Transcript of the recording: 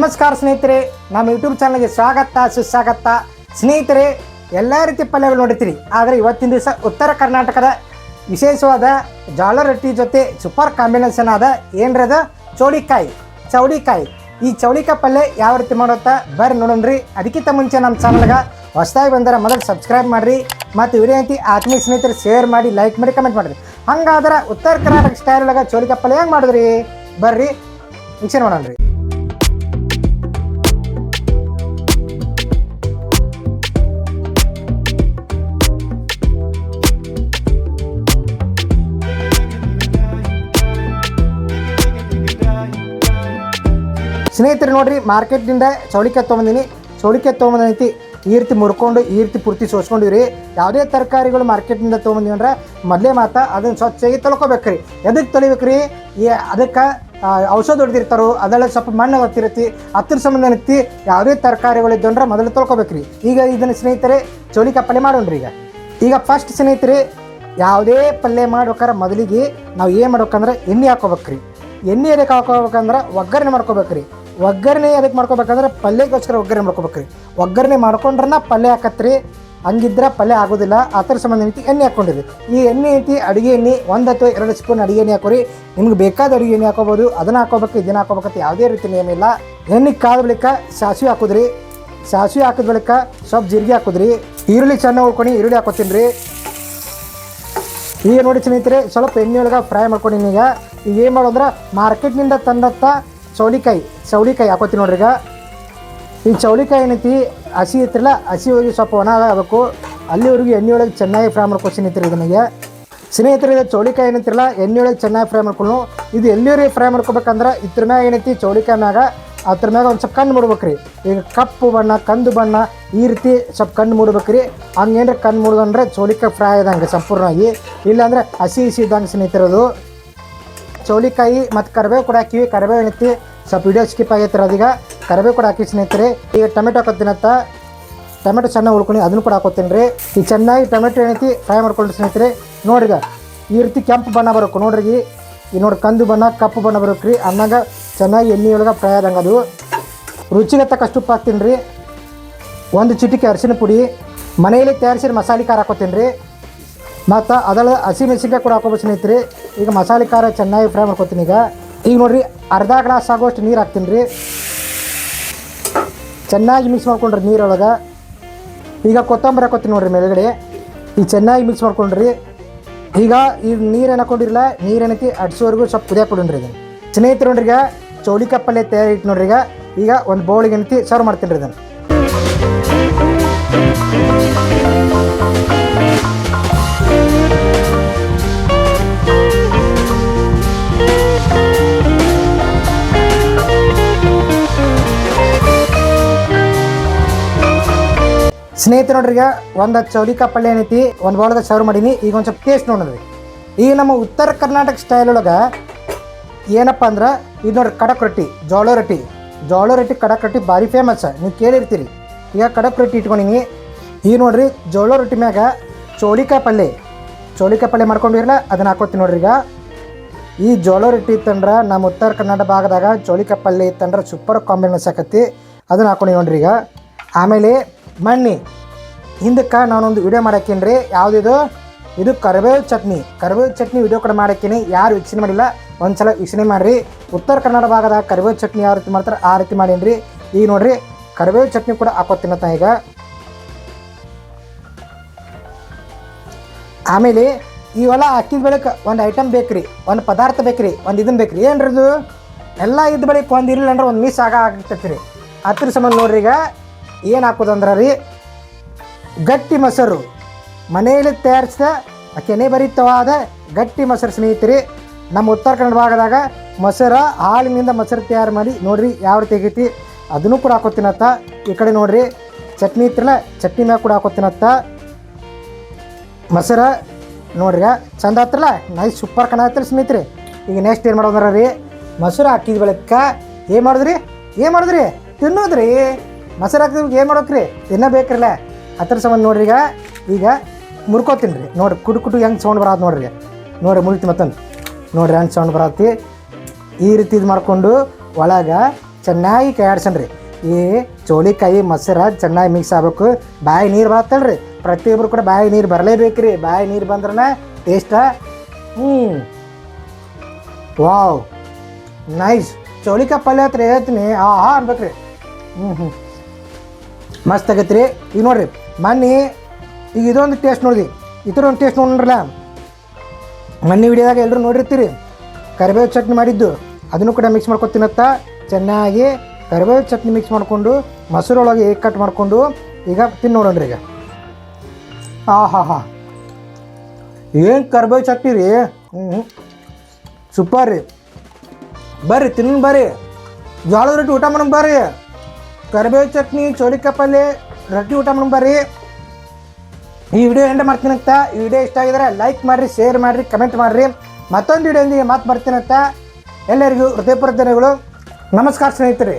ನಮಸ್ಕಾರ ಸ್ನೇಹಿತರೆ, ನಮ್ಮ ಯೂಟ್ಯೂಬ್ ಚಾನಲ್ಗೆ ಸ್ವಾಗತ ಸುಸ್ವಾಗತ. ಸ್ನೇಹಿತರೆ, ಎಲ್ಲ ರೀತಿ ಪಲ್ಯಗಳು ನೋಡಿರ್ತೀರಿ, ಆದರೆ ಇವತ್ತಿನ ದಿವಸ ಉತ್ತರ ಕರ್ನಾಟಕದ ವಿಶೇಷವಾದ ಜೋಳ ರೊಟ್ಟಿ ಜೊತೆ ಸೂಪರ್ ಕಾಂಬಿನೇಷನ್ ಆದ ಏನರದ ಚೌಳಿಕಾಯಿ. ಈ ಚೌಳಿಕಾಯಿ ಪಲ್ಯ ಯಾವ ರೀತಿ ಮಾಡುತ್ತಾ ಬರ್ರಿ ನೋಡೋಣ್ರಿ. ಅದಕ್ಕಿಂತ ಮುಂಚೆ ನಮ್ಮ ಚಾನಲ್ಗೆ ಹೊಸದಾಗಿ ಬಂದರೆ ಮೊದಲು ಸಬ್ಸ್ಕ್ರೈಬ್ ಮಾಡಿರಿ ಮತ್ತು ವಿಡಿಯೋ ಐತಿ ಆತ್ಮೀಯ ಸ್ನೇಹಿತರು ಶೇರ್ ಮಾಡಿ, ಲೈಕ್ ಮಾಡಿ, ಕಮೆಂಟ್ ಮಾಡಿರಿ. ಹಂಗಾದ್ರೆ ಉತ್ತರ ಕರ್ನಾಟಕ ಸ್ಟೈಲ್ ಒಳಗೆ ಚೌಳಿಕಾಯಿ ಪಲ್ಯ ಹೆಂಗೆ ಮಾಡಿದ್ರಿ ಬರ್ರಿ ವೀಕ್ಷಣೆ ಮಾಡೋಣ್ರಿ. ಸ್ನೇಹಿತರು ನೋಡ್ರಿ, ಮಾರ್ಕೆಟ್ನಿಂದ ಚೌಳಿಕಾಯಿ ತೊಗೊಂಬಂದೈತಿ. ಈ ರೀತಿ ಮುರ್ಕೊಂಡು ಈ ರೀತಿ ಪೂರ್ತಿ ಸೋಸ್ಕೊಂಡಿವ್ರಿ. ಯಾವುದೇ ತರಕಾರಿಗಳು ಮಾರ್ಕೆಟ್ನಿಂದ ತೊಗೊಂಬಂದಿವಿ ಅಂದ್ರೆ ಮೊದಲೇ ಅದನ್ನು ಸ್ವಚ್ಛಾಗಿ ತೊಳ್ಕೊಬೇಕ್ರಿ. ಎದಕ್ಕೆ ತೊಳಿಬೇಕ್ರಿ? ಅದಕ್ಕೆ ಔಷಧ ಹೊಡೆದಿರ್ತಾರೋ, ಅದೆಲ್ಲ ಸ್ವಲ್ಪ ಮಣ್ಣು ಗೊತ್ತಿರತ್ತಿ, ಹತ್ರ ಸಂಬಂಧ ನಿಂತು ಯಾವುದೇ ತರಕಾರಿಗಳಿದ್ದು ಅಂದ್ರೆ ಮೊದಲು ತೊಳ್ಕೊಬೇಕ್ರಿ. ಈಗ ಇದನ್ನು ಸ್ನೇಹಿತರೆ ಚೌಳಿಕಾಯಿ ಪಲ್ಯ ಮಾಡೋಣ್ರಿ. ಈಗ ಫಸ್ಟ್ ಸ್ನೇಹಿತರೆ, ಯಾವುದೇ ಪಲ್ಯ ಮಾಡ್ಬೇಕಾದ್ರೆ ಮೊದಲಿಗೆ ನಾವು ಏನು ಮಾಡ್ಬೇಕಂದ್ರೆ ಎಣ್ಣೆ ಹಾಕೋಬೇಕ್ರಿ. ಎಣ್ಣೆ ಅದಕ್ಕೆ ಹಾಕೋಬೇಕಂದ್ರೆ ಒಗ್ಗರಣೆ ಮಾಡ್ಕೋಬೇಕ್ರಿ. ಒಗ್ಗರಣೆ ಅದಕ್ಕೆ ಮಾಡ್ಕೋಬೇಕಂದ್ರೆ ಪಲ್ಯಕ್ಕೋಸ್ಕರ ಒಗ್ಗರಣೆ ಮಾಡ್ಕೋಬೇಕ್ರಿ. ಒಗ್ಗರಣೆ ಮಾಡ್ಕೊಂಡ್ರೆ ಪಲ್ಯ ಹಾಕತ್ರಿ, ಹಂಗಿದ್ರೆ ಪಲ್ಯ ಆಗೋದಿಲ್ಲ. ಆ ಥರ ಸಂಬಂಧ ಐತಿ ಎಣ್ಣೆ ಹಾಕ್ಕೊಂಡಿರಿ. ಈ ಎಣ್ಣೆ ಐತಿ ಅಡುಗೆ ಎಣ್ಣೆ 1 ಅಥವಾ 2 ಸ್ಪೂನ್ ಅಡುಗೆ ಎಣ್ಣೆ ಹಾಕೋರಿ. ನಿಮ್ಗೆ ಬೇಕಾದ ಅಡುಗೆ ಎಣ್ಣೆ ಹಾಕೋಬೋದು, ಅದನ್ನು ಹಾಕೋಬೇಕು, ಇದನ್ನು ಹಾಕೋಬೇಕಂತ ಯಾವುದೇ ರೀತಿ ನಿಯಮ ಇಲ್ಲ. ಎಣ್ಣೆ ಕಾದ ಬಳಿಕ ಸಾಸಿವೆ ಹಾಕೋದ್ರಿ. ಸಾಸಿವೆ ಹಾಕಿದ ಬಳಿಕ ಸ್ವಲ್ಪ ಜೀರಿಗೆ ಹಾಕೋದ್ರಿ. ಈರುಳ್ಳಿ ಚೆನ್ನಾಗಿ ಉಳ್ಕೊಂಡು ಈರುಳ್ಳಿ ಹಾಕೋತೀನಿ ರೀ. ಈಗ ನೋಡಿ ಸ್ನೇಹಿತರೆ, ಸ್ವಲ್ಪ ಎಣ್ಣೆ ಒಳಗೆ ಫ್ರೈ ಮಾಡ್ಕೊಂಡಿನಿ. ಈಗ ಏನು ಮಾಡೋದ್ರೆ ಮಾರ್ಕೆಟ್ನಿಂದ ತಂದತ್ತ ಚೌಳಿಕಾಯಿ ಹಾಕೋತೀನಿ ನೋಡ್ರಿ. ಈ ಚೌಳಿಕಾಯಿ ಏನೈತಿ ಹಸಿ ಐತಿರಲ್ಲ, ಹಸಿ ಹೋಗಿ ಸ್ವಲ್ಪ ಒಣ ಆಗಬೇಕು, ಅಲ್ಲಿವರೆಗೂ ಎಣ್ಣೆ ಒಳಗೆ ಚೆನ್ನಾಗಿ ಫ್ರೈ ಮಾಡ್ಕೊ ಸ್ನೇಹಿತರೆ. ಇದನಿಗೆ ಸ್ನೇಹಿತರೆ, ಇದು ಚೌಳಿಕಾಯಿ ಏನೈತಿರಲ್ಲ ಎಣ್ಣೆ ಒಳಗೆ ಚೆನ್ನಾಗಿ ಫ್ರೈ ಮಾಡ್ಕೊಂಡು, ಇದು ಎಲ್ಲಿವರೆಗೆ ಫ್ರೈ ಮಾಡ್ಕೋಬೇಕಂದ್ರೆ ಇದ್ರ ಮ್ಯಾಗ ಏನೈತಿ ಚೌಳಿಕಾಯಿ ಮ್ಯಾಗ ಅದ್ರ ಮ್ಯಾಗ ಒಂದು ಸ್ವಲ್ಪ ಕಣ್ಣು ಮೂಡ್ಬೇಕ್ರಿ. ಈಗ ಕಪ್ಪು ಬಣ್ಣ, ಕಂದು ಬಣ್ಣ ಈ ರೀತಿ ಸ್ವಲ್ಪ ಕಣ್ಣು ಮೂಡ್ಬೇಕ್ರಿ. ಹಂಗೇನ್ರೆ ಕಣ್ಣು ಮೂಡ್ದಂದ್ರೆ ಚೌಳಿಕಾಯಿ ಫ್ರೈ ಆದಂಗೆ ಸಂಪೂರ್ಣವಾಗಿ, ಇಲ್ಲಾಂದ್ರೆ ಹಸಿ ಇದ್ದಂಗೆ ಸ್ನೇಹಿತರದು. ಚೌಳಿಕಾಯಿ ಮತ್ತು ಕರಿಬೇವು ಕೂಡ ಹಾಕಿವಿ. ಕರಿಬೇವು ಏನೈತಿ ಸ್ವಲ್ಪ ವಿಡಿಯೋ ಸ್ಕಿಪ್ ಆಗೈತಿರ, ಅದೀಗ ಕರಿಬೇವು ಕೂಡ ಹಾಕಿ ಸ್ನೇಹಿತರೆ. ಈಗ ಟೊಮೆಟೊ ಹಾಕೋತೀನತ್ತ, ಟೊಮೆಟೊ ಚೆನ್ನಾಗಿ ಉಳ್ಕೊಂಡು ಅದನ್ನು ಕೂಡ ಹಾಕೋತೀನಿ ರೀ. ಈಗ ಚೆನ್ನಾಗಿ ಟೊಮೆಟೊ ಏನೈತಿ ಫ್ರೈ ಮಾಡ್ಕೊಂಡು ಸ್ನೇಹಿತರೆ. ನೋಡ್ರಿ, ಈ ರೀತಿ ಕೆಂಪು ಬಣ್ಣ ಬರಬೇಕು ನೋಡ್ರಿ. ಈ ನೋಡಿ ಕಂದು ಬಣ್ಣ ಕಪ್ಪು ಬಣ್ಣ ಬರೋಕೆ ರೀ. ಅನ್ನಂಗ ಚೆನ್ನಾಗಿ ಎಣ್ಣೆ ಒಳಗೆ ಫ್ರೈ ಆದಂಗೆ ಅದು. ರುಚಿಗೆ ತಕ್ಕಷ್ಟು ಉಪ್ಪು ಹಾಕ್ತೀನಿ ರೀ. 1 ಚಿಟಿಕೆ ಅರಿಶಿನ ಪುಡಿ, ಮನೆಯಲ್ಲಿ ತಯಾರಿಸಿದ ಮಸಾಲೆ ಖಾರ ಹಾಕೋತೀನಿ ರೀ. ಮತ್ತು ಅದರ ಹಸಿ ಮೆಣಸಿನ್ಕಾಯಿ ಕೂಡ ಹಾಕೋಬೇಕು ಸ್ನೇಹಿತರೆ. ಈಗ ಮಸಾಲೆ ಖಾರ ಚೆನ್ನಾಗಿ ಫ್ರೈ ಮಾಡ್ಕೊತೀನಿ. ಈಗ ನೋಡಿರಿ, ಅರ್ಧ ಗ್ಲಾಸ್ ಆಗೋಷ್ಟು ನೀರು ಹಾಕ್ತೀನಿ ರೀ. ಚೆನ್ನಾಗಿ ಮಿಕ್ಸ್ ಮಾಡ್ಕೊಂಡ್ರಿ ನೀರೊಳಗೆ. ಈಗ ಕೊತ್ತಂಬರಿ ಹಾಕೋತೀನಿ ನೋಡಿರಿ ಮೇಲ್ಗಡೆ. ಈಗ ಚೆನ್ನಾಗಿ ಮಿಕ್ಸ್ ಮಾಡ್ಕೊಂಡ್ರಿ. ಈಗ ಈ ನೀರೇನು ಹಾಕೊಂಡಿರಲ್ಲ, ನೀರೇನೈತಿ ಅಡ್ಸೋವರೆಗೂ ಸ್ವಲ್ಪ ಕುದಿಯಾಕೆ ಕೊಡೋಣ್ರಿ. ಇದನ್ನು ಸ್ನೇಹಿತರು ನೋಡ್ರಿ, ಈಗ ಚೌಳಿಕಾಯಿ ಪಲ್ಯ ತಯಾರಿ ಇಟ್ಟು ನೋಡ್ರಿ. ಈಗ ಒಂದು ಬೌಲಿಗೆ ಏನೈತಿ ಸರ್ವ್ ಮಾಡ್ತೀನಿ ರೀ ಇದನ್ನು. ಸ್ನೇಹಿತರು ನೋಡ್ರಿ, ಈಗ ಒಂದು ಚೌಳಿಕಾಯಿ ಪಲ್ಯ ಏನೈತಿ ಒಂದು ಬೌಲ್ದಾಗ ಸರ್ವ್ ಮಾಡೀನಿ. ಈಗ ಒಂದು ಸ್ವಲ್ಪ ಟೇಸ್ಟ್ ನೋಡ್ರಿ. ಈಗ ನಮ್ಮ ಉತ್ತರ ಕರ್ನಾಟಕ ಸ್ಟೈಲ್ ಒಳಗೆ ಏನಪ್ಪ ಅಂದ್ರೆ ಇದು ನೋಡ್ರಿ, ಕಡಕ್ ರೊಟ್ಟಿ, ಜೋಳ ರೊಟ್ಟಿ ಕಡಕ್ ರೊಟ್ಟಿ ಭಾರಿ ಫೇಮಸ್, ನೀವು ಕೇಳಿರ್ತೀರಿ. ಈಗ ಕಡಕ್ ರೊಟ್ಟಿ ಇಟ್ಕೊಂಡಿನಿ. ಈಗ ನೋಡ್ರಿ, ಜೋಳ ರೊಟ್ಟಿ ಮ್ಯಾಗ ಚೌಳಿಕಾಯಿ ಪಲ್ಯ ಮಾಡ್ಕೊಂಡಿರಲ್ಲ, ಅದನ್ನು ಹಾಕೋತೀನಿ ನೋಡ್ರಿ. ಈಗ ಈ ಜೋಳ ರೊಟ್ಟಿ ಇತ್ತಂದ್ರೆ ನಮ್ಮ ಉತ್ತರ ಕರ್ನಾಟಕ ಭಾಗದಾಗ ಚೌಳಿಕಾಯಿ ಪಲ್ಯ ಇತ್ತಂದ್ರೆ ಸೂಪರ್ ಕಾಂಬಿನೇಷನ್ ಆಕತಿ. ಅದನ್ನು ಹಾಕೊಂಡು ನೋಡ್ರಿ. ಈಗ ಆಮೇಲೆ ಮಣ್ಣಿ ಹಿಂದಕ್ಕೆ ನಾನೊಂದು ವಿಡಿಯೋ ಮಾಡಾಕೀನಿ ರೀ. ಯಾವುದಿದು? ಇದು ಕರಿಬೇವು ಚಟ್ನಿ ವಿಡಿಯೋ ಕೂಡ ಮಾಡಾಕೀನಿ. ಯಾರು ವೀಕ್ಷಣೆ ಮಾಡಿಲ್ಲ ಒಂದು ಸಲ ವೀಕ್ಷಣೆ ಮಾಡಿರಿ. ಉತ್ತರ ಕನ್ನಡ ಭಾಗದಾಗ ಕರಿಬೇವು ಚಟ್ನಿ ಯಾವ ರೀತಿ ಮಾಡ್ತಾರೆ ಆ ರೀತಿ ಮಾಡೀನಿ ರೀ. ಈಗ ನೋಡಿರಿ, ಕರಿಬೇವು ಚಟ್ನಿ ಕೂಡ ಹಾಕೋತೀನತ್ತ. ಈಗ ಆಮೇಲೆ ಇವೆಲ್ಲ ಹಾಕಿದ ಬಳಿಕ ಒಂದು ಐಟಮ್ ಬೇಕ್ರಿ, ಒಂದು ಪದಾರ್ಥ ಬೇಕ್ರಿ, ಒಂದು ಇದನ್ನು ಬೇಕ್ರಿ. ಏನ್ರಿ ಇದು? ಎಲ್ಲ ಇದ್ದ ಬಳಿಕ ಒಂದು ಇರಲಿಲ್ಲ ಅಂದ್ರೆ ಒಂದು ಮಿಸ್ ಆಗ್ತೈತಿ ರೀ. ಹತ್ತಿರ ಸಂಬಂಧ ನೋಡ್ರಿ. ಈಗ ಏನು ಹಾಕೋದಂದ್ರೆ ರೀ, ಗಟ್ಟಿ ಮೊಸರು, ಮನೆಯಲ್ಲಿ ತಯಾರಿಸಿದ ಕೆನೆ ಭರಿತವಾದ ಗಟ್ಟಿ ಮೊಸರು ಸ್ನೇಹಿತರೆ. ನಮ್ಮ ಉತ್ತರ ಕನ್ನಡ ಭಾಗದಾಗ ಹಾಲಿನಿಂದ ಮೊಸರು ತಯಾರು ಮಾಡಿ ನೋಡ್ರಿ ಯಾವ ರೀತಿ ಆಗೈತಿ. ಅದನ್ನು ಕೂಡ ಹಾಕೋತೀನತ್ತ. ಈ ಕಡೆ ನೋಡ್ರಿ, ಚಟ್ನಿ ಇತ್ತಿರಲ್ಲ, ಚಟ್ನಿ ಮ್ಯಾಗ ಕೂಡ ಹಾಕೋತೀನತ್ತ. ಮೊಸರು ನೋಡ್ರಿ ಚಂದ ಹತ್ರಲ್ಲ, ನೈಸ್ ಸೂಪರ್ ಕಾಣತ್ತಲ್ಲ ಸ್ನೇಹಿತರೆ. ಈಗ ನೆಕ್ಸ್ಟ್ ಏನು ಮಾಡೋದ್ರ ರೀ, ಮೊಸರು ಹಾಕಿದ ಬಳಿಕ ಏನು ಮಾಡಿದ್ರಿ ತಿನ್ನೋದ್ರಿ. ಮೊಸರು ಹಾಕಿದ್ರೆ ಏನು ಮಾಡೋಕ್ರಿ, ತಿನ್ನಬೇಕ್ರಲ್ಲ. ಹತ್ತಿರ ಸಂಬಂಧ ನೋಡ್ರಿ. ಈಗ ಮುರ್ಕೋತೀನಿ ರೀ. ನೋಡಿರಿ, ಕುಟು ಹೆಂಗೆ ಸೌಂಡ್ ಬರತ್ತೆ ನೋಡ್ರಿ. ಮುರಿತಿ ಮತ್ತೊಂದು ನೋಡ್ರಿ ಹೆಂಗೆ ಸೌಂಡ್ ಬರತ್ತಿ. ಈ ರೀತಿ ಇದು ಮಾಡಿಕೊಂಡು ಒಳಗೆ ಚೆನ್ನಾಗಿ ಕೈಯಾಡ್ಸಣ್ರಿ. ಈ ಚೋಳಿಕಾಯಿ ಮೊಸರು ಚೆನ್ನಾಗಿ ಮಿಕ್ಸ್ ಆಗ್ಬೇಕು. ಬಾಯಿ ನೀರು ಬರ್ತಲ್ರಿ, ಪ್ರತಿಯೊಬ್ಬರು ಕೂಡ ಬಾಯಿ ನೀರು ಬರಲೇಬೇಕು ರೀ. ಬಾಯಿ ನೀರು ಬಂದ್ರೆ ಟೇಸ್ಟ. Wow, nice. ಚೌಳಿಕಾಯಿ ಪಲ್ಯ ಹತ್ರ ಹೇಳ್ತೀನಿ, ಅನ್ಬೇಕ್ರಿ. ಮಸ್ತ್ ಆಗೈತೆ ರೀ. ಈಗ ನೋಡಿರಿ ಮೊನ್ನೆ ಈಗ ಇದೊಂದು ಟೇಸ್ಟ್ ನೋಡಿರಿ, ಇದರೊಂದು ಟೇಸ್ಟ್ ನೋಡ್ರಲ್ಲ. ಮೊನ್ನೆ ವಿಡಿಯೋದಾಗ ಎಲ್ಲರೂ ನೋಡಿರ್ತೀರಿ, ಕರಿಬೇವು ಚಟ್ನಿ ಮಾಡಿದ್ದು. ಅದನ್ನು ಕೂಡ ಮಿಕ್ಸ್ ಮಾಡ್ಕೊಂಡು ತಿನ್ನತ್ತಾ ಚೆನ್ನಾಗಿ. ಕರಿಬೇವು ಚಟ್ನಿ ಮಿಕ್ಸ್ ಮಾಡಿಕೊಂಡು ಮೊಸರೊಳಗೆ ಕಟ್ ಮಾಡಿಕೊಂಡು ಈಗ ತಿನ್ನು ನೋಡೋಣ್ರಿ. ಈಗ ಏನು ಕರಿಬೇವು ಚಟ್ನಿ ರೀ. ಸೂಪರ್ ರೀ. ಬರ್ರಿ ತಿನ್ನ ಬರ್ರಿ, ಜೋಳದ ರೊಟ್ಟಿ ಊಟ ಮಾಡೋಣ ಬರ್ರಿ. ಕರಿಬೇವು ಚಟ್ನಿ, ಚೌಳಿಕಾಯಿ ಪಲ್ಯ, ರೊಟ್ಟಿ ಊಟ ಮಾಡೋಣ ಬರ್ರಿ. ಈ ವಿಡಿಯೋ ಎಂಡ್ ಮಾಡ್ತೀನಂತ. ಈ ವಿಡಿಯೋ ಇಷ್ಟ ಆಗಿದ್ರೆ ಲೈಕ್ ಮಾಡಿರಿ, ಶೇರ್ ಮಾಡಿರಿ, ಕಮೆಂಟ್ ಮಾಡಿರಿ. ಮತ್ತೊಂದು ವಿಡಿಯೋದೊಂದಿಗೆ ಮಾತು ಬರ್ತೀನಂತ. ಎಲ್ಲರಿಗೂ ಹೃದಯಪೂರ್ವಕ ಧನ್ಯವಾದಗಳು. ನಮಸ್ಕಾರ ಸ್ನೇಹಿತರೆ.